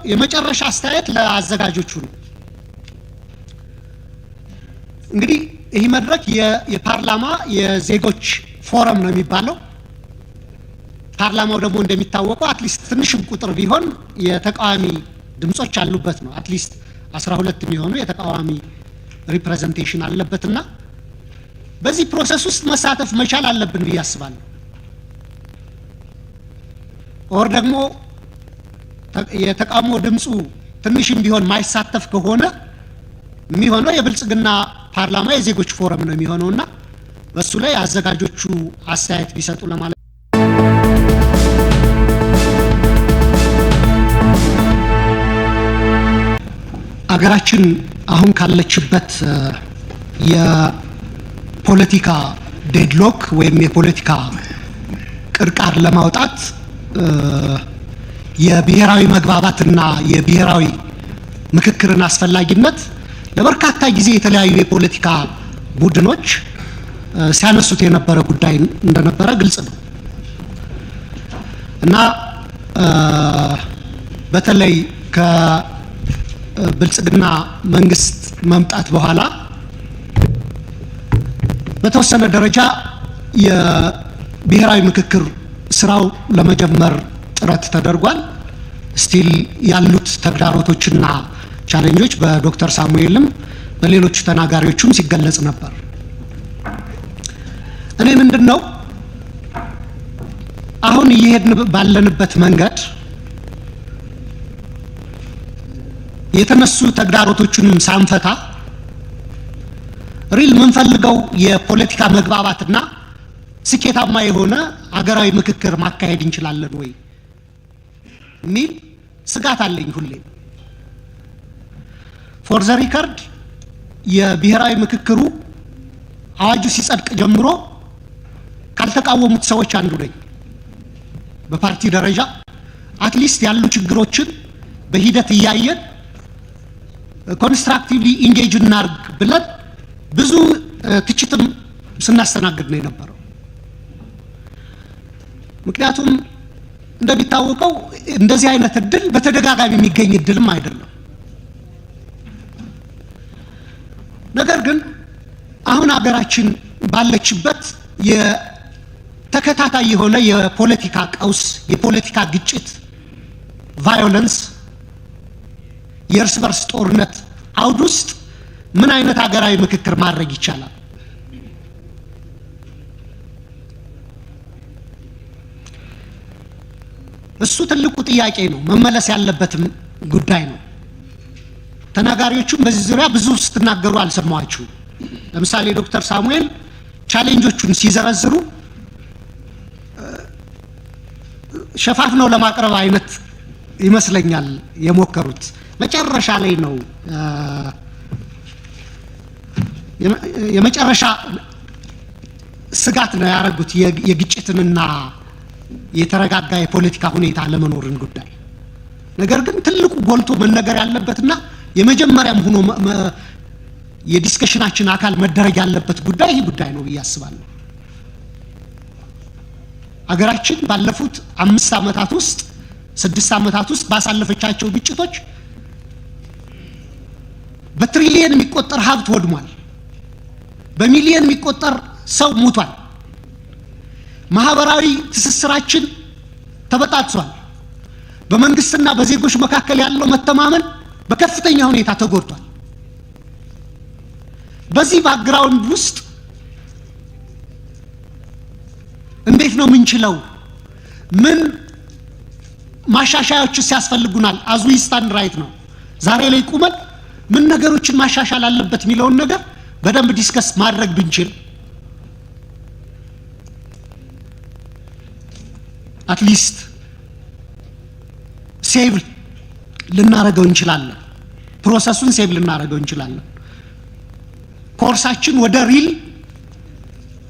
የመጨረሻ አስተያየት ለአዘጋጆቹ ነው። እንግዲህ ይህ መድረክ የፓርላማ የዜጎች ፎረም ነው የሚባለው። ፓርላማው ደግሞ እንደሚታወቀው አትሊስት ትንሽም ቁጥር ቢሆን የተቃዋሚ ድምጾች አሉበት ነው። አትሊስት 12 የሚሆኑ የተቃዋሚ ሪፕሬዘንቴሽን አለበትና በዚህ ፕሮሰስ ውስጥ መሳተፍ መቻል አለብን ብዬ አስባለሁ። ኦር ደግሞ የተቃውሞ ድምጹ ትንሽም ቢሆን ማይሳተፍ ከሆነ የሚሆነው የብልጽግና ፓርላማ የዜጎች ፎረም ነው የሚሆነውና በሱ ላይ አዘጋጆቹ አስተያየት ቢሰጡ ለማለት አገራችን አሁን ካለችበት የፖለቲካ ዴድሎክ ወይም የፖለቲካ ቅርቃር ለማውጣት የብሔራዊ መግባባትና የብሔራዊ ምክክርን አስፈላጊነት ለበርካታ ጊዜ የተለያዩ የፖለቲካ ቡድኖች ሲያነሱት የነበረ ጉዳይ እንደነበረ ግልጽ ነው እና በተለይ ከብልጽግና መንግስት መምጣት በኋላ በተወሰነ ደረጃ የብሔራዊ ምክክር ስራው ለመጀመር ጥረት ተደርጓል። ስቲል ያሉት ተግዳሮቶችና ቻሌንጆች በዶክተር ሳሙኤልም በሌሎች ተናጋሪዎችም ሲገለጽ ነበር። እኔ ምንድነው አሁን እየሄድን ባለንበት መንገድ የተነሱ ተግዳሮቶችንም ሳንፈታ ሪል ምንፈልገው የፖለቲካ መግባባትና ስኬታማ የሆነ ሀገራዊ ምክክር ማካሄድ እንችላለን ወይ ሚል ስጋት አለኝ ሁሌ። ፎር ዘ ሪከርድ የብሔራዊ ምክክሩ አዋጁ ሲጸድቅ ጀምሮ ካልተቃወሙት ሰዎች አንዱ ነኝ። በፓርቲ ደረጃ አትሊስት ያሉ ችግሮችን በሂደት እያየን ኮንስትራክቲቭሊ ኢንጌጅ እናርግ ብለን ብዙ ትችትም ስናስተናግድ ነው የነበረው። ምክንያቱም እንደሚታወቀው እንደዚህ አይነት እድል በተደጋጋሚ የሚገኝ እድልም አይደለም። ነገር ግን አሁን ሀገራችን ባለችበት የተከታታይ የሆነ የፖለቲካ ቀውስ፣ የፖለቲካ ግጭት፣ ቫዮለንስ፣ የእርስ በርስ ጦርነት አውድ ውስጥ ምን አይነት ሀገራዊ ምክክር ማድረግ ይቻላል? እሱ ትልቁ ጥያቄ ነው፣ መመለስ ያለበትም ጉዳይ ነው። ተናጋሪዎቹም በዚህ ዙሪያ ብዙ ስትናገሩ አልሰማችሁ። ለምሳሌ ዶክተር ሳሙኤል ቻሌንጆቹን ሲዘረዝሩ ሸፋፍነው ለማቅረብ አይነት ይመስለኛል የሞከሩት። መጨረሻ ላይ ነው የመጨረሻ ስጋት ነው ያረጉት የግጭትንና የተረጋጋ የፖለቲካ ሁኔታ ለመኖርን ጉዳይ። ነገር ግን ትልቁ ጎልቶ መነገር ያለበትና የመጀመሪያም ሆኖ የዲስከሽናችን አካል መደረግ ያለበት ጉዳይ ይህ ጉዳይ ነው ብዬ አስባለሁ። አገራችን ባለፉት 5 ዓመታት ውስጥ 6 ዓመታት ውስጥ ባሳለፈቻቸው ግጭቶች በትሪሊየን የሚቆጠር ሀብት ወድሟል። በሚሊየን የሚቆጠር ሰው ሞቷል። ማህበራዊ ትስስራችን ተበጣጥሷል። በመንግስትና በዜጎች መካከል ያለው መተማመን በከፍተኛ ሁኔታ ተጎድቷል። በዚህ ባክግራውንድ ውስጥ እንዴት ነው ምንችለው? ምን ማሻሻያዎች ሲያስፈልጉናል? አዝዊ ስታንድ ራይት ነው ዛሬ ላይ ቁመን ምን ነገሮችን ማሻሻል አለበት የሚለውን ነገር በደንብ ዲስከስ ማድረግ ብንችል አትሊስት ሴቭ ልናረገው እንችላለን። ፕሮሰሱን ሴቭ ልናረገው እንችላለን። ኮርሳችን ወደ ሪል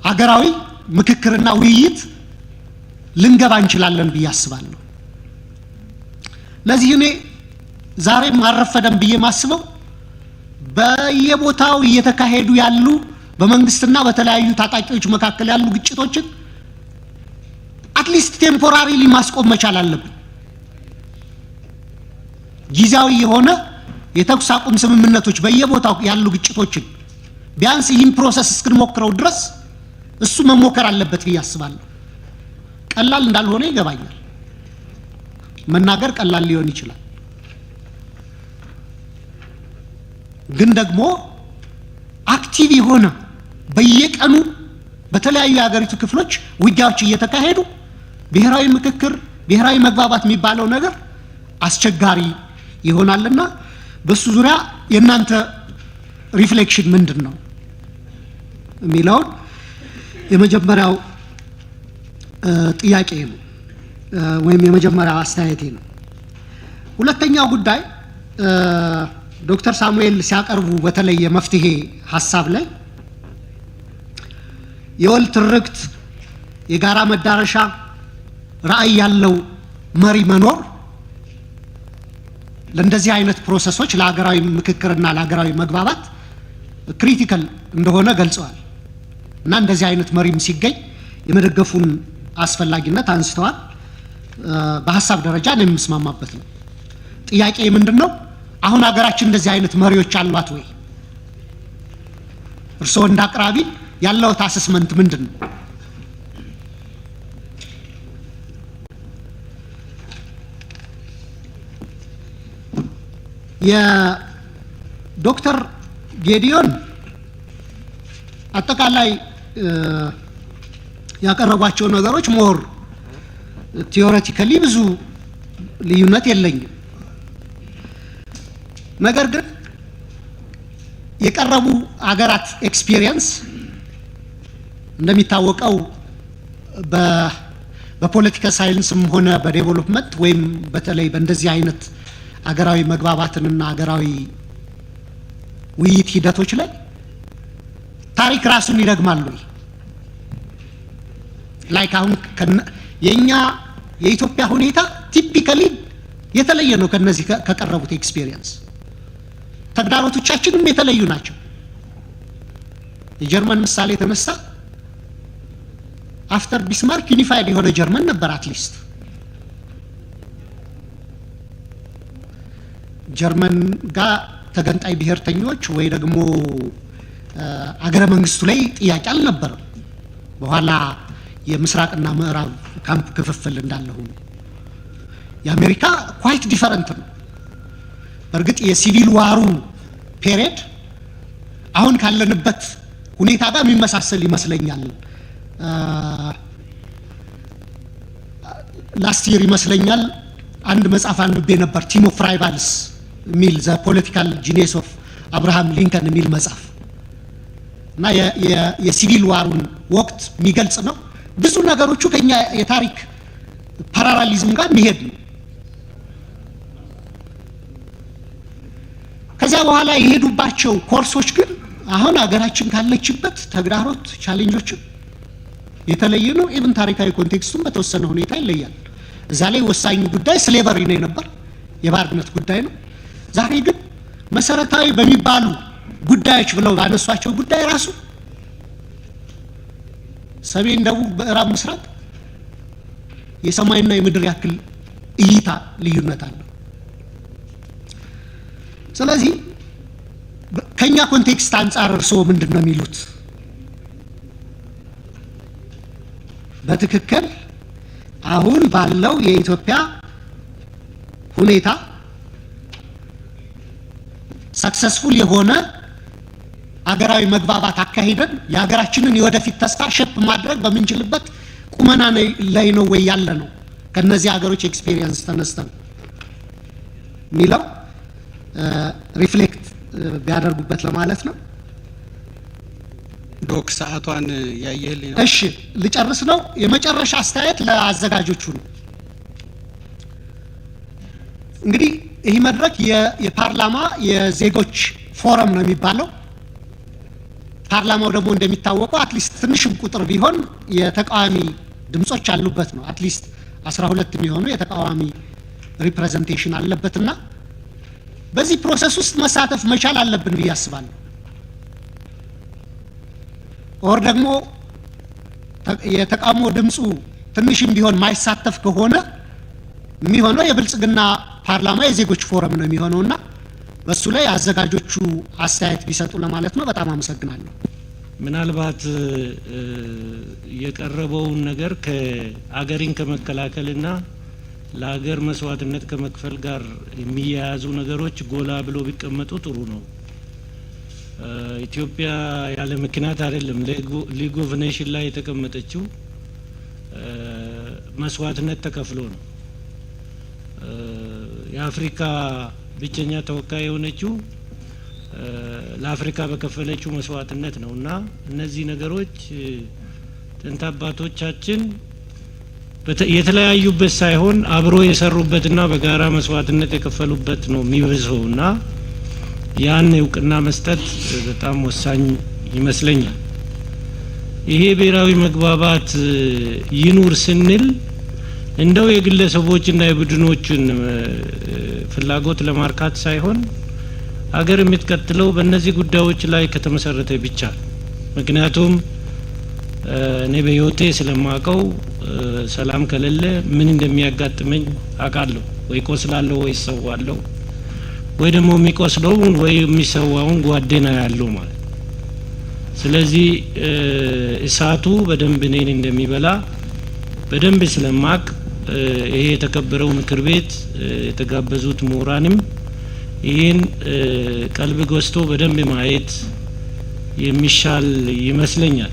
ሀገራዊ ምክክርና ውይይት ልንገባ እንችላለን ብዬ አስባለሁ። ለዚህ እኔ ዛሬም አረፈደም ብዬ ማስበው በየቦታው እየተካሄዱ ያሉ በመንግስትና በተለያዩ ታጣቂዎች መካከል ያሉ ግጭቶችን አትሊስት ቴምፖራሪሊ ማስቆም መቻል አለብን። ጊዜያዊ የሆነ የተኩስ አቁም ስምምነቶች በየቦታው ያሉ ግጭቶችን ቢያንስ ይህን ፕሮሰስ እስክንሞክረው ድረስ እሱ መሞከር አለበት ብዬ አስባለሁ። ቀላል እንዳልሆነ ይገባኛል። መናገር ቀላል ሊሆን ይችላል፣ ግን ደግሞ አክቲቭ የሆነ በየቀኑ በተለያዩ የሀገሪቱ ክፍሎች ውጊያዎች እየተካሄዱ ብሔራዊ ምክክር፣ ብሔራዊ መግባባት የሚባለው ነገር አስቸጋሪ ይሆናልና በሱ ዙሪያ የእናንተ ሪፍሌክሽን ምንድን ነው የሚለውን የመጀመሪያው ጥያቄ ነው ወይም የመጀመሪያው አስተያየቴ ነው። ሁለተኛው ጉዳይ ዶክተር ሳሙኤል ሲያቀርቡ በተለይ የመፍትሄ ሐሳብ ላይ የወል ትርክት፣ የጋራ መዳረሻ፣ ራዕይ ያለው መሪ መኖር ለእንደዚህ አይነት ፕሮሰሶች ለሀገራዊ ምክክርና ለሀገራዊ መግባባት ክሪቲካል እንደሆነ ገልጸዋል እና እንደዚህ አይነት መሪም ሲገኝ የመደገፉን አስፈላጊነት አንስተዋል። በሐሳብ ደረጃ ነው የምስማማበት ነው። ጥያቄ ምንድነው? አሁን ሀገራችን እንደዚህ አይነት መሪዎች አሏት ወይ? እርስዎ እንዳቅራቢ ያለው አሰስመንት ምንድነው? የዶክተር ጌዲዮን አጠቃላይ ያቀረቧቸው ነገሮች ሞር ቲዮሬቲካሊ ብዙ ልዩነት የለኝም። ነገር ግን የቀረቡ አገራት ኤክስፒሪየንስ እንደሚታወቀው በፖለቲካ ሳይንስም ሆነ በዴቨሎፕመንት ወይም በተለይ በእንደዚህ አይነት አገራዊ መግባባትንና አገራዊ ውይይት ሂደቶች ላይ ታሪክ ራሱን ይደግማል ወይ? ላይክ አሁን የኛ የኢትዮጵያ ሁኔታ ቲፒካሊ የተለየ ነው ከነዚህ ከቀረቡት ኤክስፒሪየንስ። ተግዳሮቶቻችንም የተለዩ ናቸው። የጀርመን ምሳሌ ተነሳ። አፍተር ቢስማርክ ዩኒፋይድ የሆነ ጀርመን ነበር። አትሊስት ጀርመን ጋር ተገንጣይ ብሔርተኞች ወይ ደግሞ አገረ መንግስቱ ላይ ጥያቄ አልነበረም። በኋላ የምስራቅና ምዕራብ ካምፕ ክፍፍል እንዳለ ሆኖ የአሜሪካ ኳይት ዲፈረንት ነው። በእርግጥ የሲቪል ዋሩ ፔሪየድ አሁን ካለንበት ሁኔታ ጋር የሚመሳሰል ይመስለኛል። ላስት ይር ይመስለኛል አንድ መጽሐፍ አንብቤ ነበር፣ ቲም ኦፍ ራይቫልስ የሚል ዘ ፖለቲካል ጂኒየስ ኦፍ አብርሃም ሊንከን የሚል መጽሐፍ እና የሲቪል ዋሩን ወቅት የሚገልጽ ነው። ብዙ ነገሮቹ ከኛ የታሪክ ፓራላሊዝም ጋር የሚሄድ ነው። ከዚያ በኋላ የሄዱባቸው ኮርሶች ግን አሁን ሀገራችን ካለችበት ተግዳሮት ቻሌንጆችም የተለየ ነው። ኢቭን ታሪካዊ ኮንቴክስቱም በተወሰነ ሁኔታ ይለያል። እዛ ላይ ወሳኙ ጉዳይ ስሌቨሪ ነው ነበር፣ የባርነት ጉዳይ ነው። ዛሬ ግን መሰረታዊ በሚባሉ ጉዳዮች ብለው ባነሷቸው ጉዳይ ራሱ ሰሜን፣ ደቡብ፣ ምዕራብ፣ ምስራቅ የሰማይና የምድር ያክል እይታ ልዩነት አለው። ስለዚህ ከኛ ኮንቴክስት አንጻር እርስዎ ምንድን ነው የሚሉት? በትክክል አሁን ባለው የኢትዮጵያ ሁኔታ ሰክሰስፉል የሆነ አገራዊ መግባባት አካሂደን የሀገራችንን የወደፊት ተስፋ ሸፕ ማድረግ በምንችልበት ቁመና ላይ ነው ወይ ያለ ነው ከነዚህ ሀገሮች ኤክስፒሪየንስ ተነስተን ሚለው ሪፍሌክት ቢያደርጉበት ለማለት ነው። ዶክ ሰዓቷን ያየህልኝ ነው። እሺ ልጨርስ ነው። የመጨረሻ አስተያየት ለአዘጋጆቹ ነው። እንግዲህ ይህ መድረክ የፓርላማ የዜጎች ፎረም ነው የሚባለው። ፓርላማው ደግሞ እንደሚታወቀው አትሊስት ትንሽም ቁጥር ቢሆን የተቃዋሚ ድምጾች አሉበት ነው። አትሊስት 12 የሚሆኑ የተቃዋሚ ሪፕሬዘንቴሽን አለበትና በዚህ ፕሮሰስ ውስጥ መሳተፍ መቻል አለብን ብዬ አስባለሁ። ኦር ደግሞ የተቃውሞ ድምጹ ትንሽም ቢሆን ማይሳተፍ ከሆነ የሚሆነው የብልጽግና ፓርላማ የዜጎች ፎረም ነው የሚሆነውና በሱ ላይ አዘጋጆቹ አስተያየት ቢሰጡ ለማለት ነው። በጣም አመሰግናለሁ። ምናልባት የቀረበውን ነገር ከአገሪን ከመከላከልና ለሀገር መስዋዕትነት ከመክፈል ጋር የሚያያዙ ነገሮች ጎላ ብሎ ቢቀመጡ ጥሩ ነው። ኢትዮጵያ ያለ ምክንያት አይደለም ሊግ ኦፍ ኔሽን ላይ የተቀመጠችው፣ መስዋዕትነት ተከፍሎ ነው። የአፍሪካ ብቸኛ ተወካይ የሆነችው ለአፍሪካ በከፈለችው መስዋዕትነት ነውና እነዚህ ነገሮች ጥንት አባቶቻችን የተለያዩበት ሳይሆን አብሮ የሰሩበትና በጋራ መስዋዕትነት የከፈሉበት ነው የሚበዛውና ያን እውቅና መስጠት በጣም ወሳኝ ይመስለኛል። ይሄ ብሔራዊ መግባባት ይኑር ስንል እንደው የግለሰቦችና የቡድኖችን ፍላጎት ለማርካት ሳይሆን አገር የምትቀጥለው በእነዚህ ጉዳዮች ላይ ከተመሰረተ ብቻ። ምክንያቱም እኔ በህይወቴ ስለማውቀው ሰላም ከሌለ ምን እንደሚያጋጥመኝ አውቃለሁ። ወይ ቆስላለሁ፣ ወይ ሰዋለሁ፣ ወይ ደግሞ የሚቆስለውን ወይ የሚሰዋውን ጓደኛ ያለው ማለት። ስለዚህ እሳቱ በደንብ እኔን እንደሚበላ በደንብ ስለማቅ ይሄ የተከበረው ምክር ቤት የተጋበዙት ምሁራንም ይህን ቀልብ ገዝቶ በደንብ ማየት የሚሻል ይመስለኛል።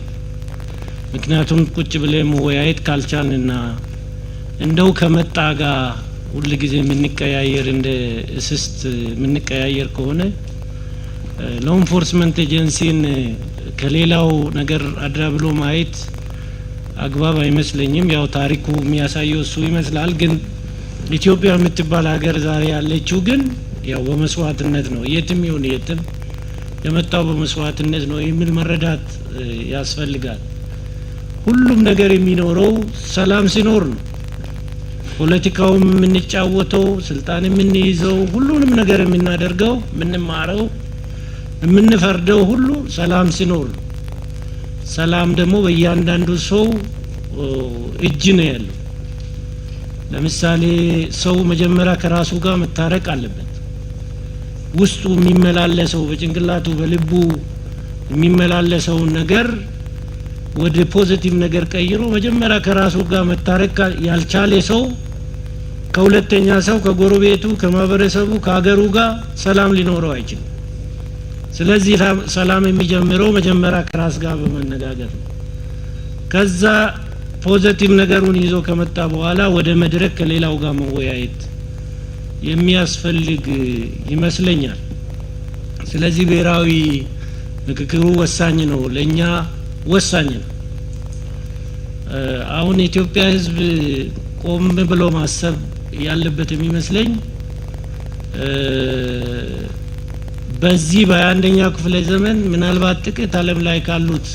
ምክንያቱም ቁጭ ብለን መወያየት ካልቻልንና እንደው ከመጣ ጋር ሁሉ ጊዜ የምንቀያየር እንደ እስስት የምንቀያየር ከሆነ ሎ ኢንፎርስመንት ኤጀንሲን ከሌላው ነገር አድራ ብሎ ማየት አግባብ አይመስለኝም። ያው ታሪኩ የሚያሳየው እሱ ይመስላል። ግን ኢትዮጵያ የምትባል ሀገር ዛሬ ያለችው ግን ያው በመስዋዕትነት ነው። የትም ይሁን የትም የመጣው በመስዋዕትነት ነው የሚል መረዳት ያስፈልጋል። ሁሉም ነገር የሚኖረው ሰላም ሲኖር ነው። ፖለቲካውም የምንጫወተው፣ ስልጣን የምንይዘው፣ ሁሉንም ነገር የምናደርገው፣ የምንማረው፣ የምንፈርደው ሁሉ ሰላም ሲኖር ነው። ሰላም ደግሞ በእያንዳንዱ ሰው እጅ ነው ያለው። ለምሳሌ ሰው መጀመሪያ ከራሱ ጋር መታረቅ አለበት። ውስጡ የሚመላለሰው በጭንቅላቱ በልቡ የሚመላለሰው ነገር ወደ ፖዚቲቭ ነገር ቀይሮ መጀመሪያ ከራሱ ጋር መታረቅ ያልቻለ ሰው ከሁለተኛ ሰው፣ ከጎረቤቱ፣ ከማህበረሰቡ፣ ከሀገሩ ጋር ሰላም ሊኖረው አይችልም። ስለዚህ ሰላም የሚጀምረው መጀመሪያ ከራስ ጋር በመነጋገር ነው። ከዛ ፖዚቲቭ ነገሩን ይዞ ከመጣ በኋላ ወደ መድረክ ከሌላው ጋር መወያየት የሚያስፈልግ ይመስለኛል። ስለዚህ ብሔራዊ ምክክሩ ወሳኝ ነው፣ ለኛ ወሳኝ ነው። አሁን የኢትዮጵያ ሕዝብ ቆም ብሎ ማሰብ ያለበት የሚመስለኝ በዚህ በ21ኛው ክፍለ ዘመን ምናልባት ጥቂት ዓለም ላይ ካሉት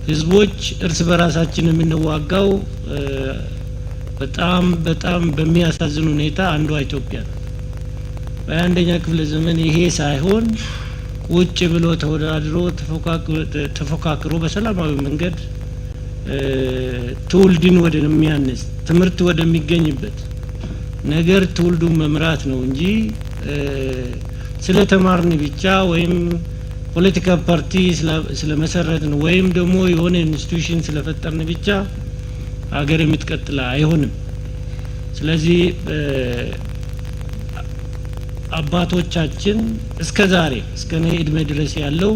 ህዝቦች እርስ በራሳችን የምንዋጋው በጣም በጣም በሚያሳዝን ሁኔታ አንዷ ኢትዮጵያ ነው። በ21ኛው ክፍለ ዘመን ይሄ ሳይሆን ቁጭ ብሎ ተወዳድሮ ተፎካክሮ በሰላማዊ መንገድ ትውልድን ወደሚያነጽ ትምህርት ወደሚገኝበት ነገር ትውልዱን መምራት ነው እንጂ ስለተማርን ብቻ ወይም ፖለቲካ ፓርቲ ስለመሰረትን ወይም ደግሞ የሆነ ኢንስቲትዩሽን ስለፈጠርን ብቻ ሀገር የምትቀጥል አይሆንም። ስለዚህ አባቶቻችን እስከዛሬ እስከኔ እድሜ ድረስ ያለው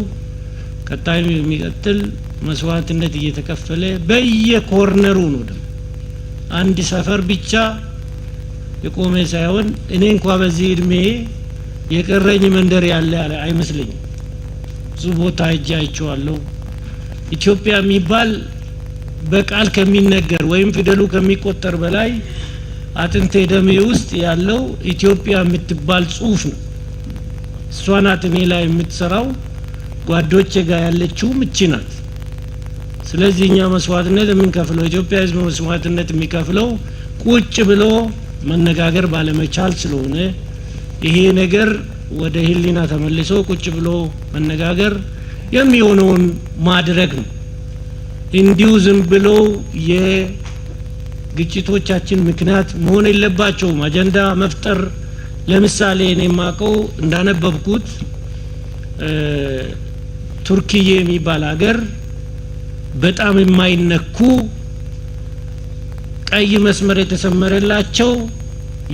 ቀጣዩ የሚቀጥል መስዋዕትነት እየተከፈለ በየኮርነሩ ነው። ደግሞ አንድ ሰፈር ብቻ የቆመ ሳይሆን እኔ እንኳን በዚህ እድሜ የቀረኝ መንደር ያለ አይመስለኝም። ብዙ ቦታ ሄጄ አይቼዋለሁ። ኢትዮጵያ የሚባል በቃል ከሚነገር ወይም ፊደሉ ከሚቆጠር በላይ አጥንቴ ደሜ ውስጥ ያለው ኢትዮጵያ የምትባል ጽሁፍ ነው። እሷ ናት እኔ ላይ የምትሰራው፣ ጓዶቼ ጋር ያለችው እቺ ናት። ስለዚህ እኛ መስዋዕትነት የምንከፍለው ኢትዮጵያ ሕዝብ መስዋዕትነት የሚከፍለው ቁጭ ብሎ መነጋገር ባለመቻል ስለሆነ ይሄ ነገር ወደ ህሊና ተመልሶ ቁጭ ብሎ መነጋገር የሚሆነውን ማድረግ ነው። እንዲሁ ዝም ብሎ ግጭቶቻችን ምክንያት መሆን የለባቸውም። አጀንዳ መፍጠር ለምሳሌ እኔ ማቀው እንዳነበብኩት ቱርኪዬ የሚባል ሀገር በጣም የማይነኩ ቀይ መስመር የተሰመረላቸው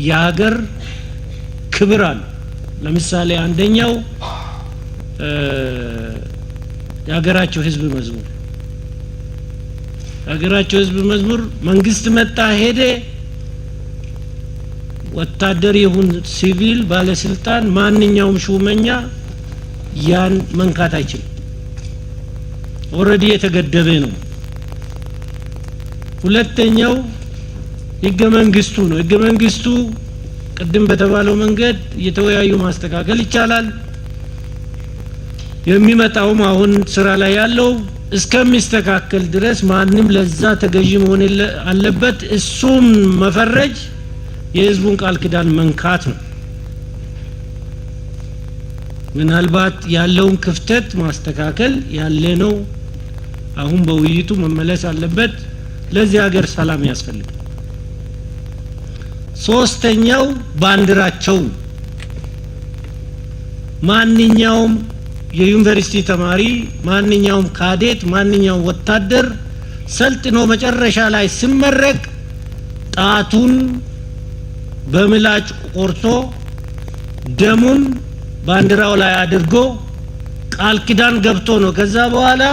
የሀገር ክብር አለ። ለምሳሌ አንደኛው የሀገራቸው ህዝብ መዝሙር የሀገራቸው ህዝብ መዝሙር መንግስት መጣ ሄደ ወታደር ይሁን ሲቪል ባለስልጣን ማንኛውም ሹመኛ ያን መንካት አይችልም። ኦሬዲ የተገደበ ነው። ሁለተኛው ህገ መንግስቱ ነው። ህገ መንግስቱ ቅድም በተባለው መንገድ የተወያዩ ማስተካከል ይቻላል። የሚመጣውም አሁን ስራ ላይ ያለው እስከሚስተካከል ድረስ ማንም ለዛ ተገዢ መሆን አለበት። እሱም መፈረጅ የህዝቡን ቃል ኪዳን መንካት ነው። ምናልባት ያለውን ክፍተት ማስተካከል ያለ ነው። አሁን በውይይቱ መመለስ አለበት። ለዚህ ሀገር ሰላም ያስፈልጋል። ሶስተኛው ባንዲራቸው ማንኛውም የዩኒቨርሲቲ ተማሪ ማንኛውም ካዴት ማንኛውም ወታደር ሰልጥኖ መጨረሻ ላይ ሲመረቅ ጣቱን በምላጭ ቆርጦ ደሙን ባንዲራው ላይ አድርጎ ቃል ኪዳን ገብቶ ነው። ከዛ በኋላ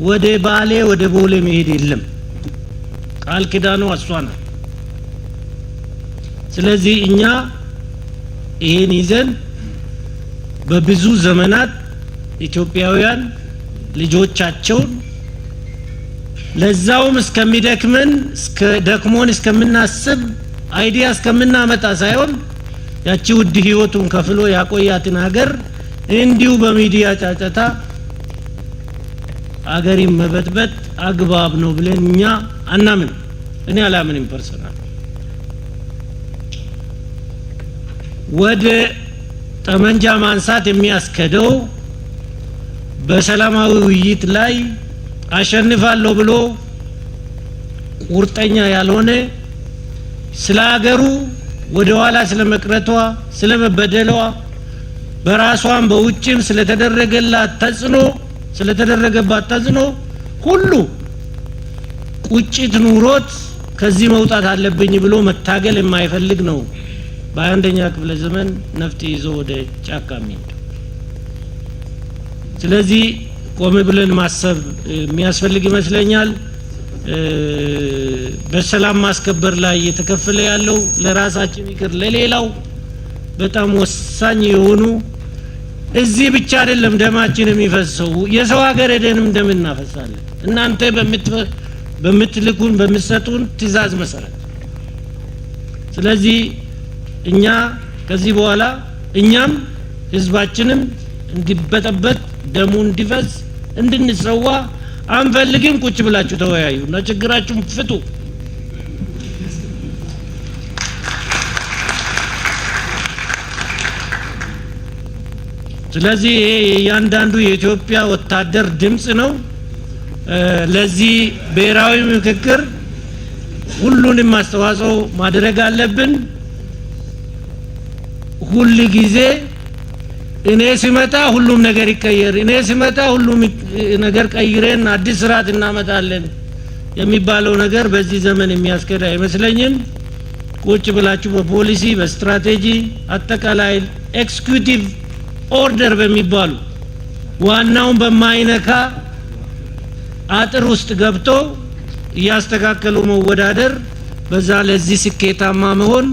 ወደ ባሌ ወደ ቦሌ መሄድ የለም። ቃል ኪዳኑ አሷና። ስለዚህ እኛ ይሄን ይዘን በብዙ ዘመናት ኢትዮጵያውያን ልጆቻቸውን ለዛውም እስከሚደክመን ደክሞን እስከምናስብ አይዲያ እስከምናመጣ ሳይሆን ያቺ ውድ ህይወቱን ከፍሎ ያቆያትን ሀገር እንዲሁ በሚዲያ ጫጫታ አገሪን መበጥበጥ አግባብ ነው ብለን እኛ አናምን። እኔ አላምንም ፐርሰናል። ወደ ጠመንጃ ማንሳት የሚያስከደው በሰላማዊ ውይይት ላይ አሸንፋለሁ ብሎ ቁርጠኛ ያልሆነ ስለ ሀገሩ ወደ ኋላ ስለመቅረቷ ስለመበደሏ በራሷም በውጭም ስለተደረገላት ተጽዕኖ ስለተደረገባት ተጽዕኖ ሁሉ ቁጭት ኑሮት ከዚህ መውጣት አለብኝ ብሎ መታገል የማይፈልግ ነው። በአንደኛ ክፍለ ዘመን ነፍጥ ይዞ ወደ ጫካ የሚሄድ። ስለዚህ ቆም ብለን ማሰብ የሚያስፈልግ ይመስለኛል። በሰላም ማስከበር ላይ እየተከፈለ ያለው ለራሳችን ይቅር ለሌላው በጣም ወሳኝ የሆኑ እዚህ ብቻ አይደለም ደማችን የሚፈሰው የሰው ሀገር ሄደንም ደም እናፈሳለን። እናንተ በምትልኩን በምትሰጡን ትእዛዝ መሰረት። ስለዚህ እኛ ከዚህ በኋላ እኛም ህዝባችንም እንዲበጠበጥ ደሙ እንዲፈስ እንድንሰዋ አንፈልግም። ቁጭ ብላችሁ ተወያዩ እና ችግራችሁን ፍቱ። ስለዚህ ይሄ እያንዳንዱ የኢትዮጵያ ወታደር ድምጽ ነው። ለዚህ ብሔራዊ ምክክር ሁሉንም አስተዋጽኦ ማድረግ አለብን። ሁሉ ጊዜ እኔ ሲመጣ ሁሉም ነገር ይቀየር፣ እኔ ሲመጣ ሁሉም ነገር ቀይረን አዲስ ስርዓት እናመጣለን የሚባለው ነገር በዚህ ዘመን የሚያስከዳ አይመስለኝም። ቁጭ ብላችሁ በፖሊሲ በስትራቴጂ አጠቃላይ ኤክስኪዩቲቭ ኦርደር በሚባሉ ዋናውን በማይነካ አጥር ውስጥ ገብቶ እያስተካከሉ መወዳደር በዛ ለዚህ ስኬታማ መሆን